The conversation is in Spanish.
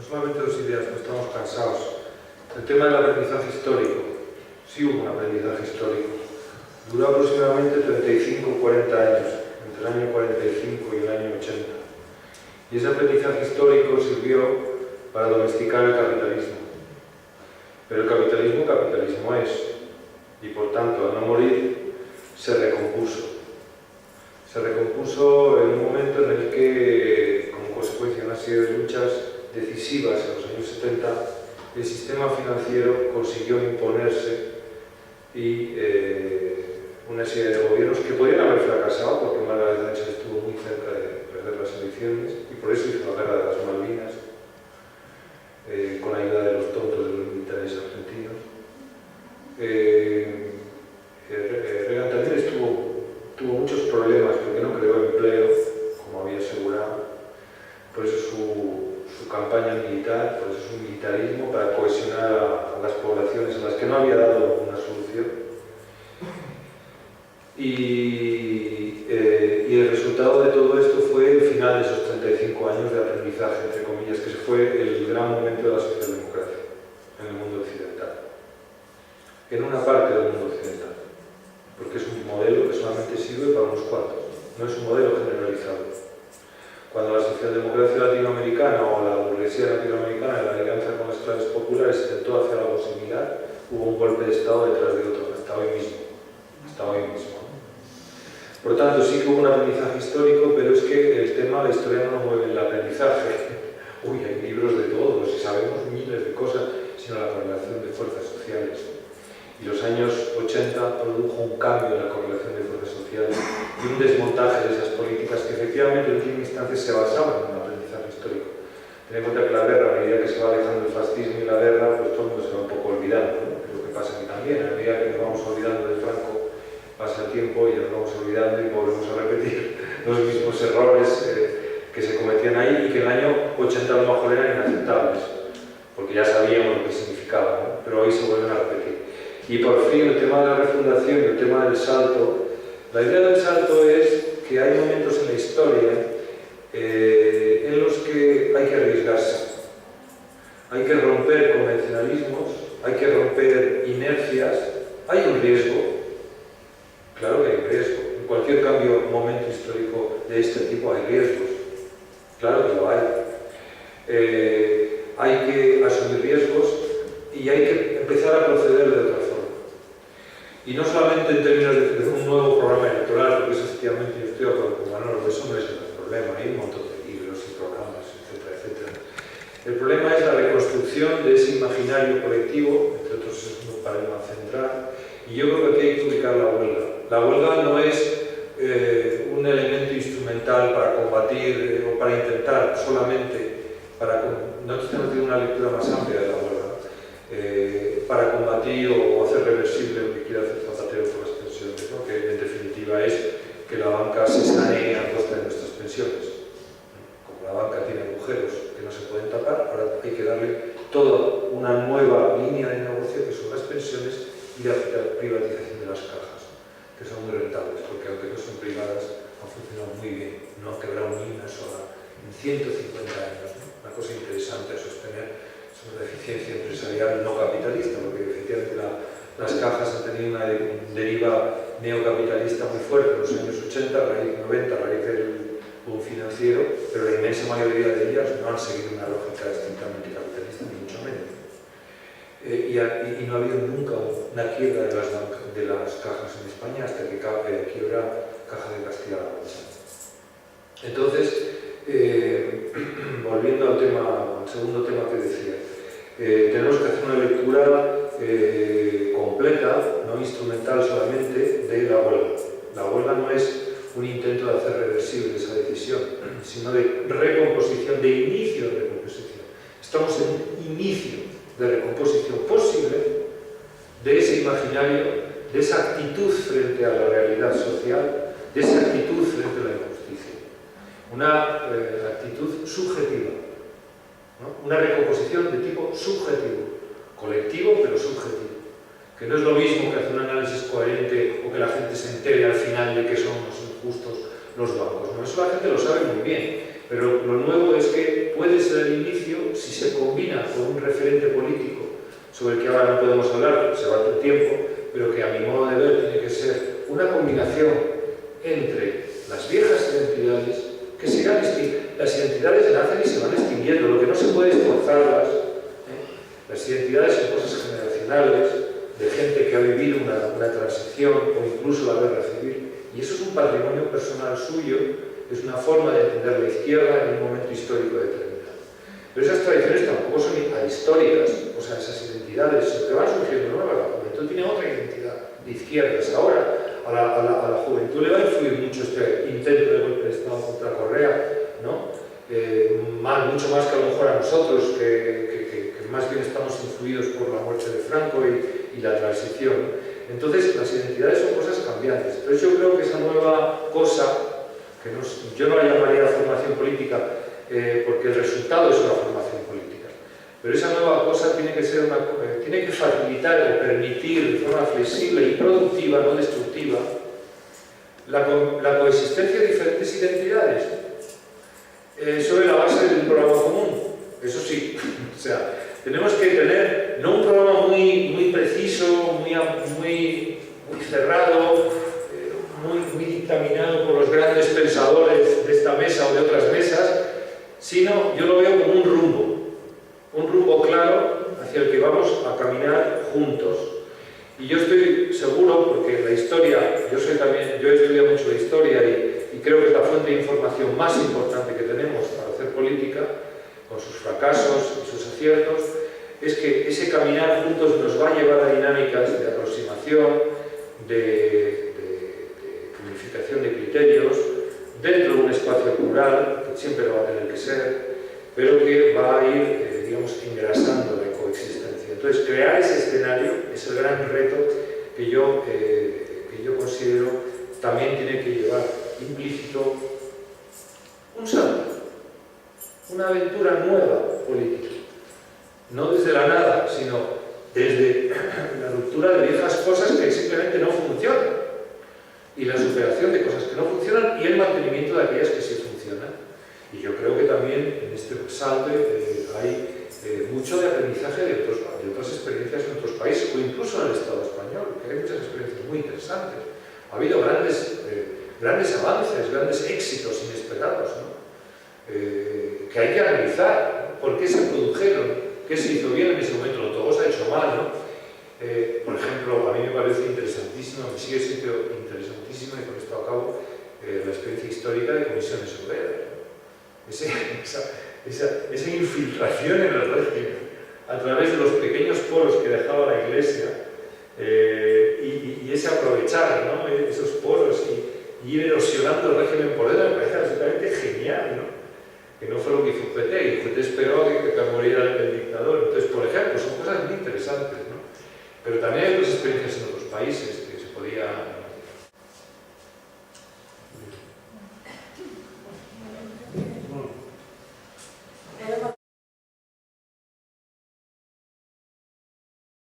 solamente 2 ideas, no estamos cansados. El tema del aprendizaje histórico. Sí hubo un aprendizaje histórico. Duró aproximadamente 35 o 40 años, entre el año 45 y el año 80. Y ese aprendizaje histórico sirvió para domesticar el capitalismo. Pero el capitalismo, capitalismo es. Y por tanto, al no morir, se recompuso. Se recompuso en un momento en el que, como consecuencia de una serie de luchas decisivas en los años 70, el sistema financiero consiguió imponerse y una serie de gobiernos que podrían haber fracasado, porque Margaret Thatcher estuvo muy cerca de perder las elecciones y por eso hizo la guerra de las Malvinas, con la ayuda de los tontos de los militares argentinos. Reagan también tuvo muchos problemas porque no creó empleo, como había asegurado, por eso su campaña militar, por eso su militarismo, para cohesionar a las poblaciones a las que no había dado una solución. Y el resultado de todo esto fue el final de esos 35 años de aprendizaje, entre comillas, que fue el gran momento de la socialdemocracia en el mundo occidental. En una parte del mundo occidental, porque es un modelo que solamente sirve para unos cuantos, no es un modelo generalizado. Cuando la socialdemocracia latinoamericana o la burguesía latinoamericana, en la alianza con las clases populares, intentó hacer algo similar, hubo un golpe de Estado detrás de otro, hasta hoy mismo. Por lo tanto, sí que hubo un aprendizaje histórico, pero es que el tema, la historia no nos mueve en el aprendizaje. Uy, hay libros de todos y sabemos miles de cosas, sino la correlación de fuerzas sociales. Y los años 80 produjo un cambio en la correlación de fuerzas sociales y un desmontaje de esas políticas que efectivamente en última instancia se basaban en un aprendizaje histórico. Ten en cuenta que la guerra, a medida que se va alejando el fascismo y la guerra, pues todo el mundo se va un poco olvidando, ¿no? Es lo que pasa aquí también, a medida que nos vamos olvidando de Franco, pasa el tiempo y nos vamos olvidando y volvemos a repetir los mismos errores que se cometían ahí y que en el año 80 a lo mejor eran inaceptables, porque ya sabíamos lo que significaba, ¿no? Pero hoy se vuelven a repetir. Y por fin el tema de la refundación y el tema del salto. La idea del salto es que hay momentos en la historia en los que hay que arriesgarse, hay que romper convencionalismos, hay que romper inercias, hay un riesgo, claro que hay riesgo, en cualquier cambio, momento histórico de este tipo hay riesgos, claro que lo hay. Hay que asumir riesgos y hay que empezar a proceder de otra forma. Y no solamente en términos de un nuevo programa electoral, porque eso efectivamente yo estoy de acuerdo con Manolo, eso no es el problema, hay un montón de libros y programas, etcétera, etcétera. El problema es la reconstrucción de ese imaginario colectivo, entre otros es un paradigma central, y yo creo que aquí hay que ubicar la huelga. La huelga no es un elemento instrumental para combatir o para intentar solamente, nosotros tenemos que tener una lectura más amplia de la huelga, para combatir o hacer reversible lo que quiere hacer Zapatero con las pensiones, ¿no? Que en definitiva es que la banca se sanee a costa de nuestras pensiones. Como la banca tiene agujeros que no se pueden tapar, ahora hay que darle toda una nueva línea de negocio que son las pensiones y la privatización de las cajas, que son muy rentables, porque aunque no son privadas, han funcionado muy bien, no han quebrado ni una sola en 150 años, ¿no? Una cosa interesante a sostener sobre la eficiencia empresarial no capitalista, porque efectivamente las cajas han tenido una deriva neocapitalista muy fuerte en los años 80, a raíz 90, a raíz del boom financiero, pero la inmensa mayoría de ellas no han seguido una lógica estrictamente capitalista, ni mucho menos. Y no ha habido nunca una quiebra de las cajas en España hasta que quiebra Caja de Castilla-La Mancha. Entonces, volviendo al segundo tema que decía, tenemos que hacer una lectura completa, no instrumental solamente, de la huelga. La huelga no es un intento de hacer reversible esa decisión, sino de recomposición, de inicio de recomposición. Estamos en un inicio de recomposición posible de ese imaginario, de esa actitud frente a la realidad social, de esa actitud frente a la injusticia. Una actitud subjetiva, ¿no? Una recomposición de tipo subjetivo, colectivo pero subjetivo, que no es lo mismo que hacer un análisis coherente o que la gente se entere al final de que son los injustos los bancos, ¿no? Eso la gente lo sabe muy bien, Pero lo nuevo es que puede ser el inicio, si se combina con un referente político, sobre el que ahora no podemos hablar, se va el tiempo, pero que a mi modo de ver tiene que ser una combinación entre las viejas identidades, que se irán extinguiendo. Las identidades nacen y se van extinguiendo, lo que no se puede es forzarlas. Las identidades son cosas generacionales, de gente que ha vivido una transición o incluso la guerra civil, y eso es un patrimonio personal suyo, es una forma de entender la izquierda en un momento histórico determinado. Pero esas tradiciones tampoco son ahistóricas, o sea, esas identidades, sino que van surgiendo nuevas. La juventud tiene otra identidad de izquierdas. Ahora, a la juventud le va a influir mucho este intento de golpe de Estado contra Correa, ¿no? Mucho más que a lo mejor a nosotros, que más bien estamos influidos por la muerte de Franco y la transición. Entonces, las identidades son cosas cambiantes. Entonces, yo creo que esa nueva cosa, yo no la llamaría formación política, porque el resultado es una formación política. Pero esa nueva cosa tiene que ser tiene que facilitar o permitir de forma flexible y productiva, no destructiva, la coexistencia de diferentes identidades sobre la base de un programa común. Eso sí, o sea, tenemos que tener no un programa muy preciso, muy cerrado, muy dictaminado por los grandes pensadores de esta mesa o de otras mesas, sino yo lo veo como un rumbo claro hacia el que vamos a caminar juntos. Y yo estoy seguro, porque la historia, yo he estudiado mucho la historia y creo que es la fuente de información más importante que tenemos para hacer política, con sus fracasos y sus aciertos, es que ese caminar juntos nos va a llevar a dinámicas de aproximación, de unificación de criterios, dentro de un espacio plural, que siempre va a tener que ser, pero que va a ir, digamos, engrasando la coexistencia. Entonces, crear ese escenario es el gran reto que yo considero también tiene que llevar implícito un salto, una aventura nueva política. No desde la nada, sino desde la ruptura de viejas cosas que simplemente no funcionan y la superación de cosas que no funcionan y el mantenimiento de aquellas que sí funcionan. Y yo creo que también en este salto hay mucho de aprendizaje de otras experiencias en otros países o incluso en el Estado español, que hay muchas experiencias muy interesantes. Ha habido grandes avances, grandes éxitos inesperados, ¿no? Que hay que analizar, ¿no? ¿Por qué se produjeron? ¿Qué se hizo bien en ese momento? Todo se ha hecho mal, ¿no? Por ejemplo, a mí me parece interesantísimo, me sigue siendo interesantísimo, y con esto acabo, la experiencia histórica de comisiones obreras, ¿no? Esa infiltración en el régimen a través de los pequeños poros que dejaba la Iglesia y ese aprovechar, ¿no? Esos poros y ir erosionando el régimen por dentro me parece absolutamente genial, ¿no? Que no fue lo que hizo Juete, y Juete esperó que muriera el dictador. Entonces, por ejemplo, son cosas muy interesantes, ¿no? Pero también hay otras experiencias